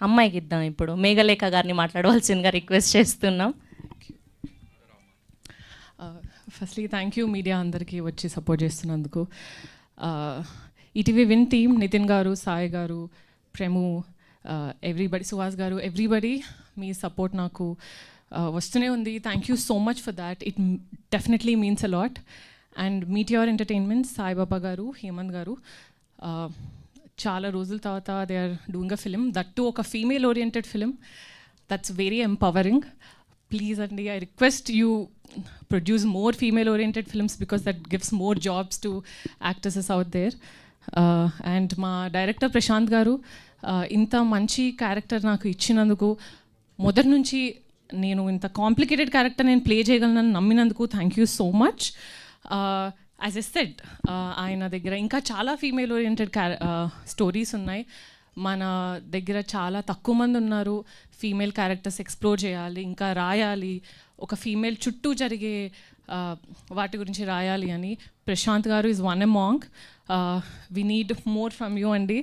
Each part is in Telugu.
అమ్మాయికి ఇద్దాం. ఇప్పుడు మేఘలేఖ గారిని మాట్లాడవలసిందిగా రిక్వెస్ట్ చేస్తున్నాం. ఫస్ట్లీ థ్యాంక్ యూ మీడియా అందరికీ వచ్చి సపోర్ట్ చేస్తున్నందుకు. ఈటీవీ విన్ టీమ్, నితిన్ గారు, సాయి గారు, ప్రేము, ఎవ్రీబడి, సుహాస్ గారు, ఎవ్రీబడి మీ సపోర్ట్ నాకు వస్తూనే ఉంది. Thank you so much for that. It definitely means a lot. And మీటిఆర్ ఎంటర్టైన్మెంట్, సాయిబాబా గారు, హేమంత్ గారు, చాలా రోజుల తర్వాత they are doing a film, that too ఒక female oriented film. That's very empowering. Please అండి, I request you produce more female oriented films because that gives more jobs to actresses out there. And మా డైరెక్టర్ ప్రశాంత్ గారు ఇంత మంచి క్యారెక్టర్ నాకు ఇచ్చినందుకు, మొదటి నుంచి నేను ఇంత కాంప్లికేటెడ్ క్యారెక్టర్ నేను ప్లే చేయగలనని నమ్మినందుకు thank you so much. As I said, ఆయన దగ్గర ఇంకా చాలా ఫీమేల్ ఓరియంటెడ్ స్టోరీస్ ఉన్నాయి. మన దగ్గర చాలా తక్కువ మంది ఉన్నారు ఫీమేల్ క్యారెక్టర్స్ ఎక్స్ప్లోర్ చేయాలి, ఇంకా రాయాలి, ఒక ఫీమేల్ చుట్టూ జరిగే వాటి గురించి రాయాలి అని. ప్రశాంత్ గారు is one among. We need more from you అండి.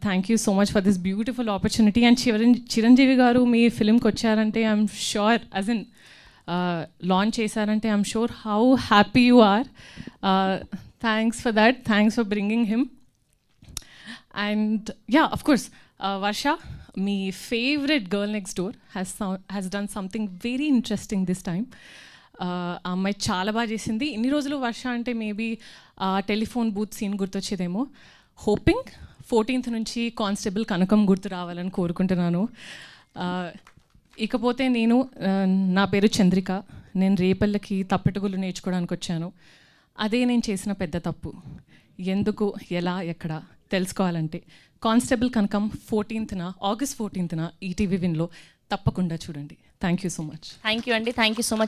Thank you so much for this beautiful opportunity. And Chiranjeevi గారు మీ ఫిలింకి వచ్చారంటే I'm sure, as in launch చేశారంటే I'm sure how happy you are. Thanks for that. Thanks for bringing him. And yeah, of course, Varsha, my favorite girl next door, has done something very interesting this time. అమ్మాయి చాలా బాగా చేసింది. ఇన్ని రోజులు వర్ష అంటే మేబీ టెలిఫోన్ బూత్ సీన్ గుర్తొచ్చేదేమో. హోపింగ్ 14th నుంచి కానిస్టేబుల్ కనకం గుర్తు రావాలని కోరుకుంటున్నాను. ఇకపోతే నా పేరు చంద్రిక. నేను రేపల్లకి తప్పెటగులు నేర్చుకోవడానికి వచ్చాను. అదే నేను చేసిన పెద్ద తప్పు. ఎందుకు, ఎలా, ఎక్కడ తెలుసుకోవాలంటే constable Kanakam 14th, August 14th ETV విన్లో తప్పకుండా చూడండి. Thank you so much. Thank you అండి. Thank you so much.